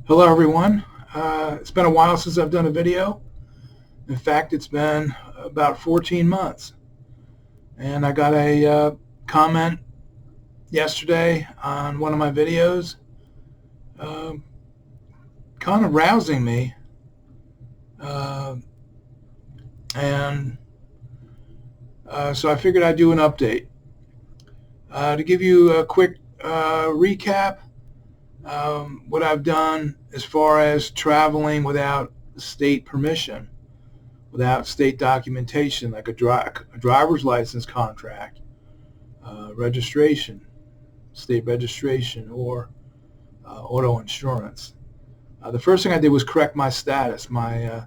Hello everyone. It's been a while since I've done a video. In fact, it's been about 14 months. And I got a comment yesterday on one of my videos kind of rousing me. So I figured I'd do an update. To give you a quick recap, what I've done as far as traveling without state permission, without state documentation, like a driver's license contract, registration, state registration, or auto insurance. The first thing I did was correct my status, my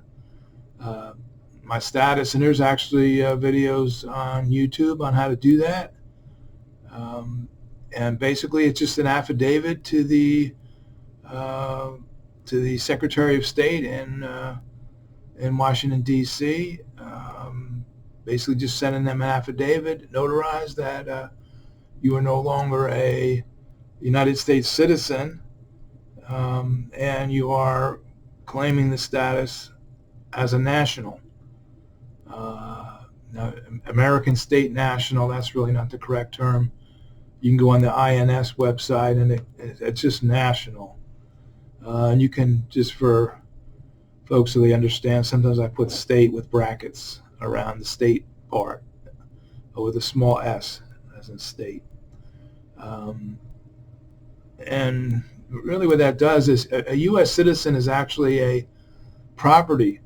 status, and there's actually videos on YouTube on how to do that. And basically, it's just an affidavit to the Secretary of State in Washington, D.C. Basically, just sending them an affidavit, notarized that you are no longer a United States citizen, and you are claiming the status as a national. Now, American state national, that's really not the correct term. You can go on the INS website, and it's just national. And you can, just for folks so they understand, sometimes I put state with brackets around the state part, or with a small s, as in state. And really what that does is a U.S. citizen is actually a property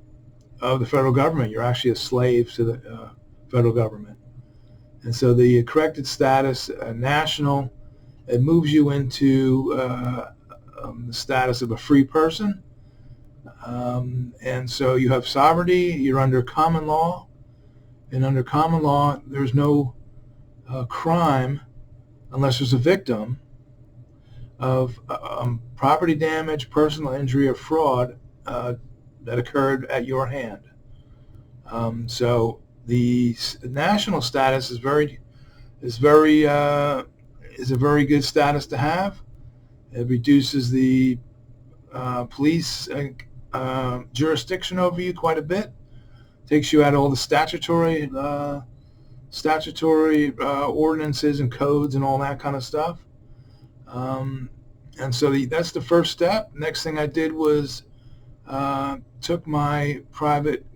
of the federal government. You're actually a slave to the federal government. And so the corrected status, national, it moves you into the status of a free person. And so you have sovereignty, you're under common law, and under common law there's no crime unless there's a victim of property damage, personal injury, or fraud that occurred at your hand. So the national status is a very good status to have. It reduces the police jurisdiction over you quite a bit. Takes you out of all the statutory ordinances and codes and all that kind of stuff. And so that's the first step. Next thing I did was took my private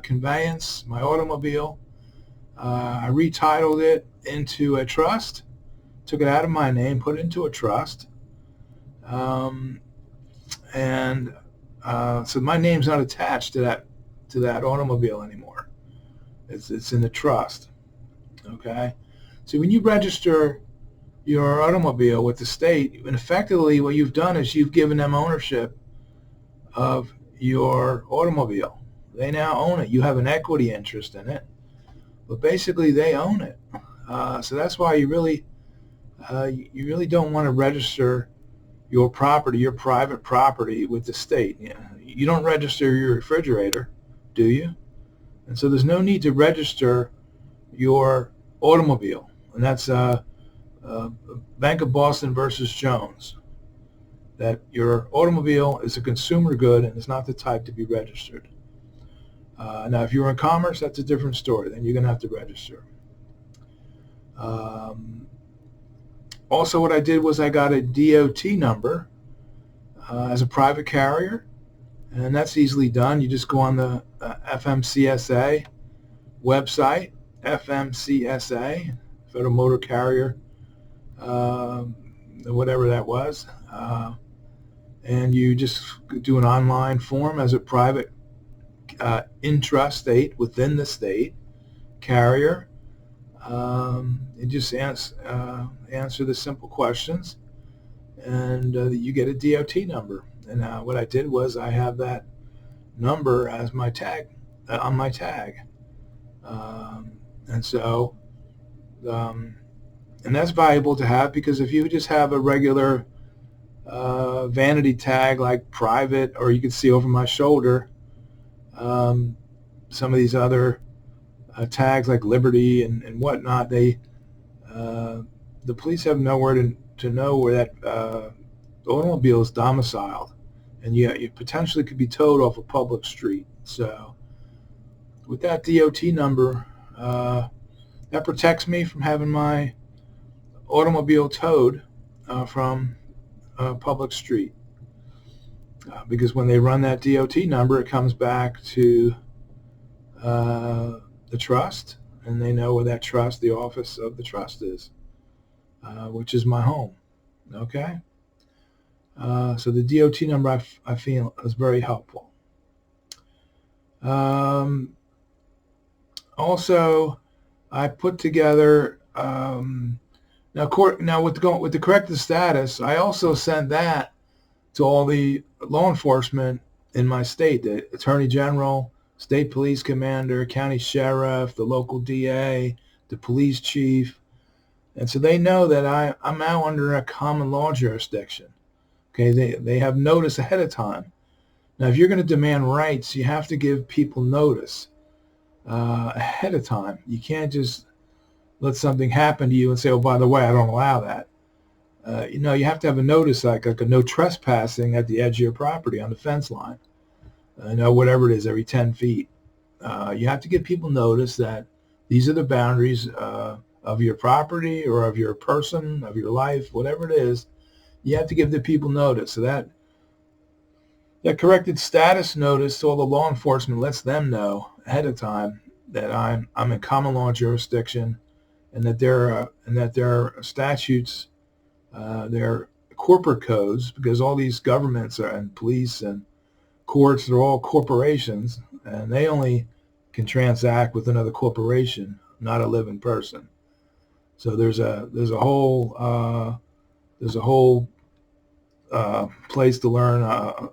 conveyance, my automobile. I retitled it into a trust, took it out of my name, put it into a trust, and so my name's not attached to that automobile anymore. It's in the trust. Okay, so when you register your automobile with the state, and effectively what you've done is you've given them ownership of your automobile. They now own it. You have an equity interest in it, but basically they own it. So that's why you really don't want to register your property, your private property, with the state. You don't register your refrigerator, do you? And so there's no need to register your automobile, and that's Bank of Boston versus Jones. That your automobile is a consumer good and is not the type to be registered. Now, if you're in commerce, that's a different story. Then you're going to have to register. Also, what I did was I got a DOT number as a private carrier, and that's easily done. You just go on the FMCSA website, FMCSA, Federal Motor Carrier, whatever that was, and you just do an online form as a private intrastate, within the state carrier. You just answer the simple questions, and you get a DOT number. And what I did was I have that number as my tag, on my tag. And so and that's valuable to have, because if you just have a regular vanity tag like private, or you can see over my shoulder some of these other tags like Liberty and whatnot, the police have nowhere to know where that automobile is domiciled. and you potentially could be towed off a public street. So with that DOT number, that protects me from having my automobile towed from a public street. Because when they run that DOT number, it comes back to the trust, and they know where that trust, the office of the trust is, which is my home. Okay? So the DOT number I feel is very helpful. Also, I put together now with the corrected status. I also sent that to all the law enforcement in my state: the Attorney General, State Police Commander, County Sheriff, the local DA, the police chief, and so they know that I'm now under a common law jurisdiction. Okay, they have notice ahead of time. Now, if you're going to demand rights, you have to give people notice ahead of time. You can't just let something happen to you and say, oh, by the way, I don't allow that. You have to have a notice, like a no trespassing at the edge of your property on the fence line. Whatever it is, every 10 feet. You have to give people notice that these are the boundaries of your property or of your person, of your life, whatever it is. You have to give the people notice. So that corrected status notice to all the law enforcement lets them know ahead of time that I'm in common law jurisdiction, and that their statutes, their corporate codes, because all these governments and police and courts are all corporations, and they only can transact with another corporation, not a living person. So there's a whole place to learn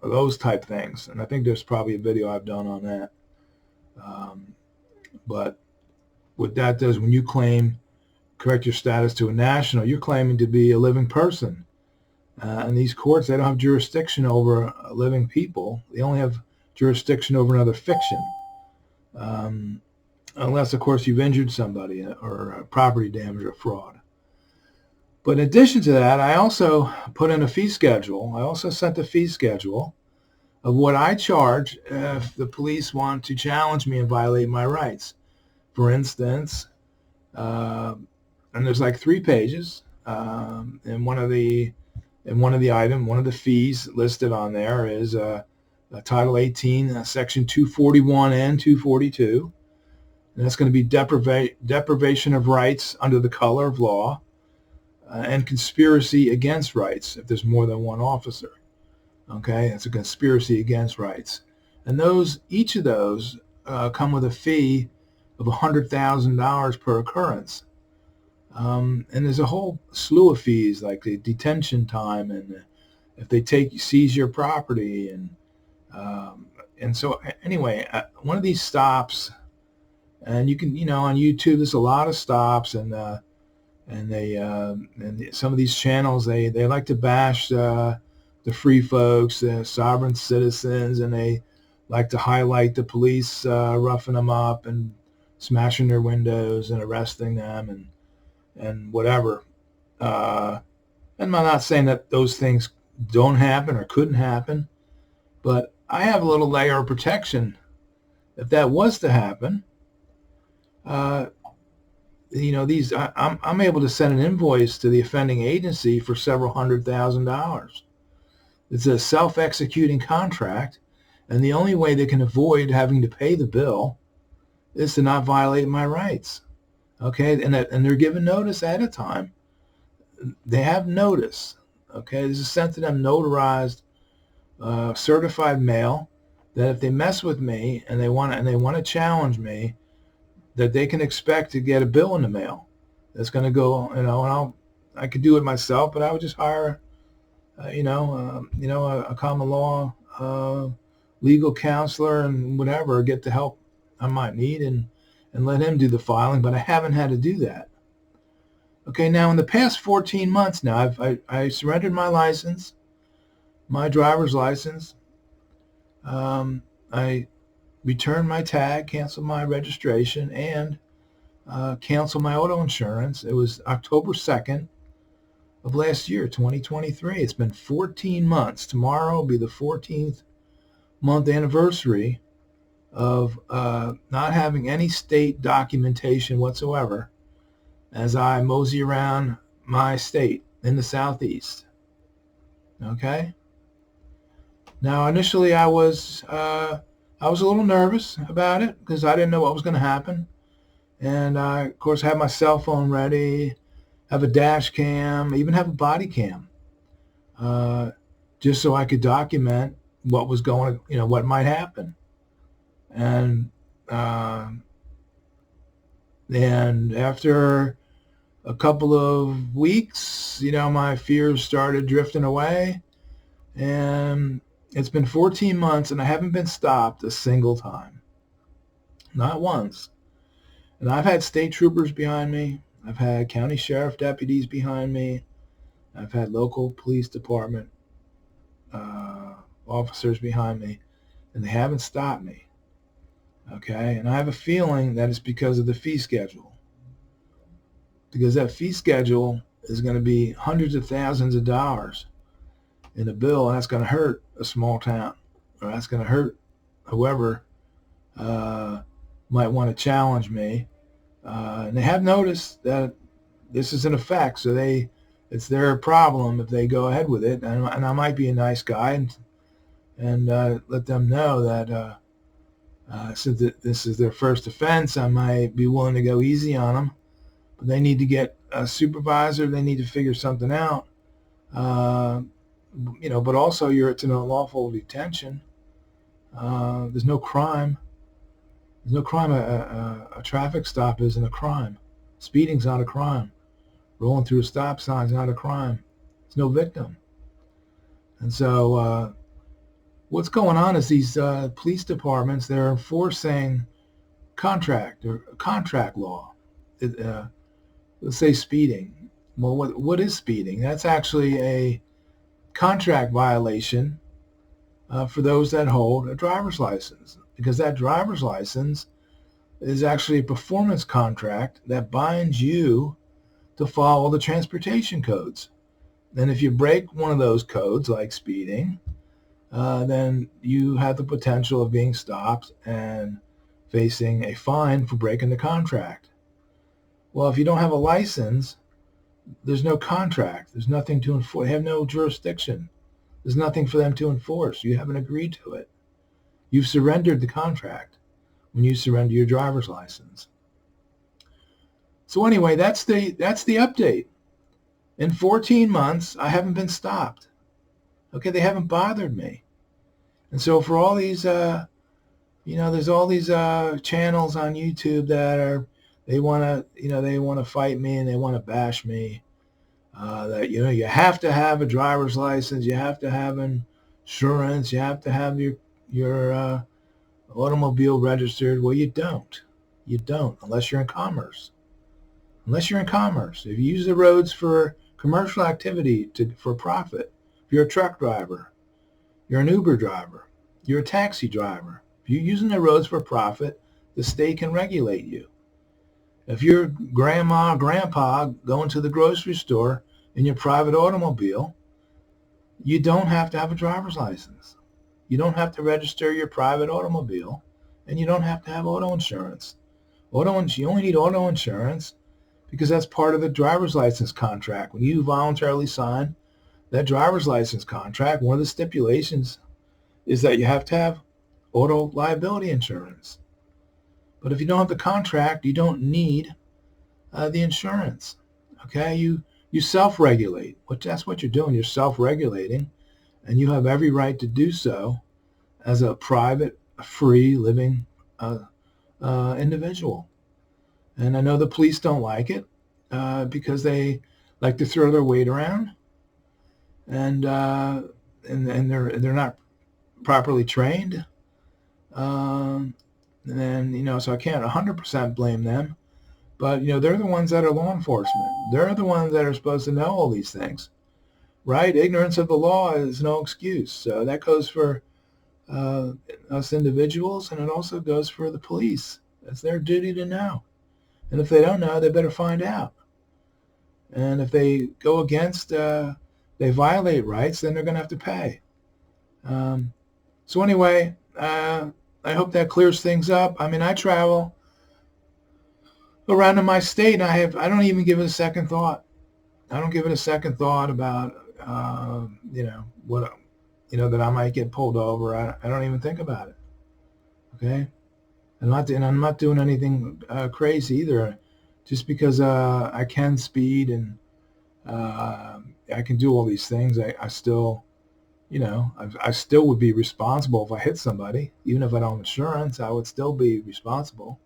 those type things, and I think there's probably a video I've done on that. But what that does, when you correct your status to a national, you're claiming to be a living person. And these courts, they don't have jurisdiction over living people. They only have jurisdiction over another fiction. Unless, of course, you've injured somebody or property damage or fraud. But in addition to that, I also put in a fee schedule. I also sent a fee schedule of what I charge if the police want to challenge me and violate my rights. For instance, and there's like 3 pages, and one of the fees listed on there is Title 18, Section 241 and 242, and that's going to be deprivation of rights under the color of law, and conspiracy against rights if there's more than one officer. Okay, it's a conspiracy against rights, and each of those come with a fee of $100,000 per occurrence. And there's a whole slew of fees, like the detention time, and if they seize your property, and so anyway, one of these stops, and you can, on YouTube, there's a lot of stops, and some of these channels, they like to bash the free folks, the sovereign citizens, and they like to highlight the police roughing them up and smashing their windows and arresting them and whatever. And I'm not saying that those things don't happen or couldn't happen, but I have a little layer of protection if that was to happen. I'm able to send an invoice to the offending agency for several $100,000. It's a self-executing contract, and the only way they can avoid having to pay the bill is to not violate my rights. Okay, and they're given notice ahead of time. They have notice. Okay, this is sent to them notarized, certified mail, that if they mess with me and they want to challenge me, that they can expect to get a bill in the mail that's going to go, and I could do it myself, but I would just hire a common law legal counselor and whatever, get the help I might need, and let him do the filing. But I haven't had to do that. Okay, now in the past 14 months now, I surrendered my license, my driver's license. I returned my tag, canceled my registration, and canceled my auto insurance. It was October 2nd. of last year, 2023. It's been 14 months. Tomorrow will be the 14th month anniversary of not having any state documentation whatsoever as I mosey around my state in the Southeast. Okay? Now, initially I was a little nervous about it because I didn't know what was going to happen. And I, of course, had my cell phone ready, have a dash cam, even have a body cam, uh, just so I could document what was going, what might happen. And uh, and after a couple of weeks, my fears started drifting away, and it's been 14 months, and I haven't been stopped a single time, not once. And I've had state troopers behind me. I've had county sheriff deputies behind me. I've had local police department officers behind me, and they haven't stopped me. Okay, and I have a feeling that it's because of the fee schedule. Because that fee schedule is going to be hundreds of thousands of dollars in a bill, and that's going to hurt a small town, or that's going to hurt whoever might want to challenge me. And they have noticed that this is in effect, so it's their problem if they go ahead with it. And I might be a nice guy and let them know that since this is their first offense, I might be willing to go easy on them. But they need to get a supervisor. They need to figure something out. But also it's an unlawful detention. There's no crime. There's no crime. A traffic stop isn't a crime. Speeding's not a crime. Rolling through a stop sign is not a crime. There's no victim. And so what's going on is these police departments, they're enforcing contract law. Let's say speeding. Well, what is speeding? That's actually a contract violation for those that hold a driver's license, because that driver's license is actually a performance contract that binds you to follow the transportation codes. And if you break one of those codes, like speeding, then you have the potential of being stopped and facing a fine for breaking the contract. Well, if you don't have a license, there's no contract. There's nothing to enforce. They have no jurisdiction. There's nothing for them to enforce. You haven't agreed to it. You've surrendered the contract when you surrender your driver's license. So anyway, that's the update. In 14 months, I haven't been stopped. Okay, they haven't bothered me. And so for all these, there's all these channels on YouTube that they want to fight me and they want to bash me. That you have to have a driver's license, you have to have insurance, you have to have your automobile registered. Well, you don't unless you're in commerce. If you use the roads for commercial activity for profit, if you're a truck driver, you're an Uber driver, you're a taxi driver, if you're using the roads for profit, the state can regulate you. If you're grandma or grandpa going to the grocery store in your private automobile, you don't have to have a driver's license. You don't have to register your private automobile, and you don't have to have auto insurance. You only need auto insurance because that's part of the driver's license contract. When you voluntarily sign that driver's license contract, one of the stipulations is that you have to have auto liability insurance. But if you don't have the contract, you don't need the insurance. Okay, you self-regulate. That's what you're doing. You're self-regulating, and you have every right to do so as a private, free, living individual. And I know the police don't like it because they like to throw their weight around, and they're not properly trained. And so I can't 100% blame them. But, they're the ones that are law enforcement. They're the ones that are supposed to know all these things, right? Ignorance of the law is no excuse. So that goes for us individuals, and it also goes for the police. It's their duty to know. And if they don't know, they better find out. And if they go against, they violate rights, then they're going to have to pay. So anyway, I hope that clears things up. I mean, I travel around in my state, and I don't even give it a second thought. I don't give it a second thought about, what, that I might get pulled over. I don't even think about it. Okay. And I'm not doing anything crazy either. Just because I can speed and I can do all these things, I still, I still would be responsible if I hit somebody. Even if I don't have insurance, I would still be responsible.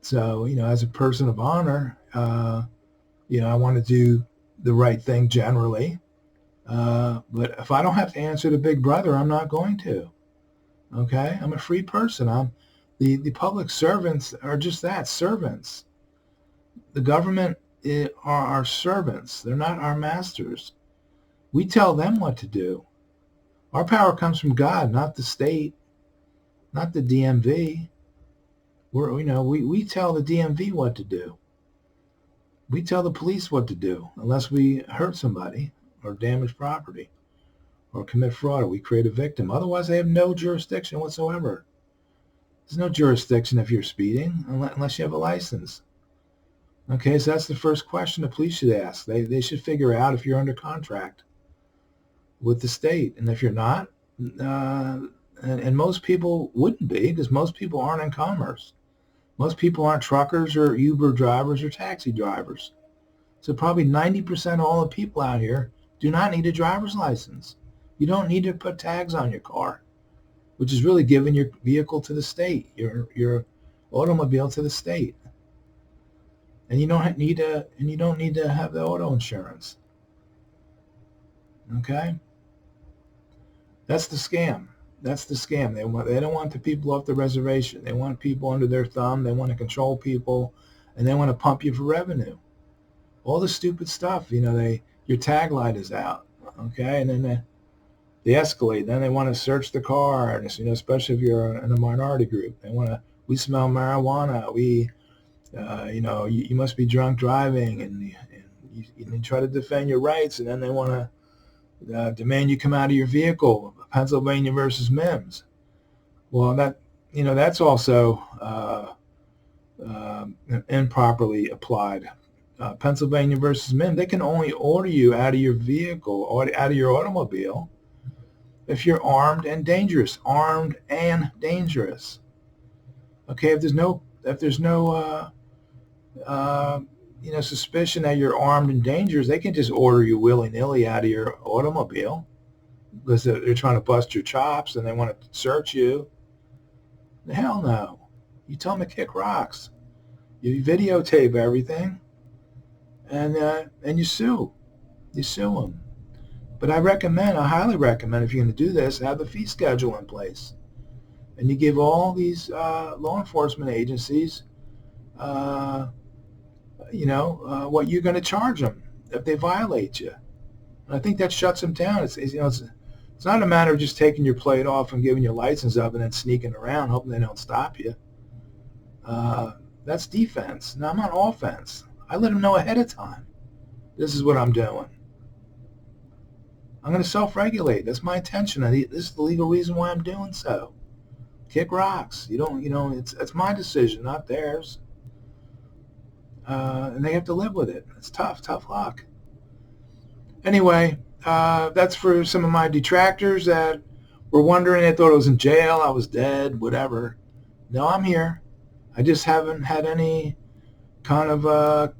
So, as a person of honor, I want to do the right thing generally. But if I don't have to answer to Big Brother, I'm not going to. Okay? I'm a free person. The public servants are just that, servants. The government are our servants. They're not our masters. We tell them what to do. Our power comes from God, not the state, not the DMV. We tell the DMV what to do. We tell the police what to do, unless we hurt somebody or damage property or commit fraud or we create a victim. Otherwise, they have no jurisdiction whatsoever. There's no jurisdiction if you're speeding unless you have a license. Okay, so that's the first question the police should ask. They should figure out if you're under contract with the state. And if you're not, and most people wouldn't be, because most people aren't in commerce. Most people aren't truckers or Uber drivers or taxi drivers. So probably 90% of all the people out here do not need a driver's license. You don't need to put tags on your car, which is really giving your vehicle to the state, your automobile to the state. And you don't need to have the auto insurance. Okay? That's the scam. That's the scam. They don't want the people off the reservation. They want people under their thumb. They want to control people, and they want to pump you for revenue. All the stupid stuff. Your tag light is out. Okay, and then they escalate. Then they want to search the car. Especially if you're in a minority group. We smell marijuana. You must be drunk driving, and you try to defend your rights, and then they want to demand you come out of your vehicle. Pennsylvania versus Mims. Well, that's also improperly applied. Pennsylvania versus Mims. They can only order you out of your vehicle or out of your automobile if you're armed and dangerous. Armed and dangerous. Okay, if there's no suspicion that you're armed and dangerous, they can just order you willy-nilly out of your automobile because they're trying to bust your chops and they want to search you. Hell no. You tell them to kick rocks. You videotape everything, and you sue. You sue them. But I highly recommend, if you're going to do this, have the fee schedule in place. And you give all these law enforcement agencies what you're going to charge them if they violate you. And I think that shuts them down. It's not a matter of just taking your plate off and giving your license up and then sneaking around, hoping they don't stop you. That's defense. Now, I'm on offense. I let them know ahead of time. This is what I'm doing. I'm going to self-regulate. That's my intention. This is the legal reason why I'm doing so. Kick rocks. It's my decision, not theirs. And they have to live with it. It's tough luck. Anyway, that's for some of my detractors that were wondering. They thought I was in jail, I was dead, whatever. No, I'm here. I just haven't had any kind of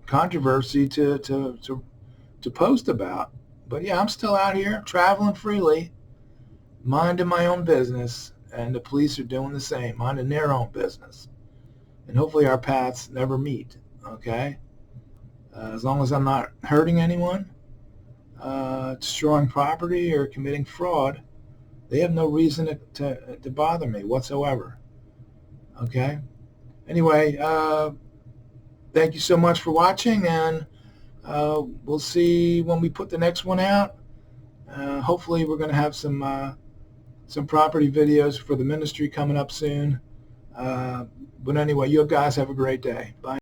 controversy to post about. But yeah, I'm still out here traveling freely, minding my own business, and the police are doing the same, minding their own business. And hopefully our paths never meet, okay? As long as I'm not hurting anyone, destroying property, or committing fraud, they have no reason to bother me whatsoever, okay? Anyway, thank you so much for watching, and we'll see when we put the next one out. Hopefully we're going to have some property videos for the ministry coming up soon. But anyway, you guys have a great day. Bye.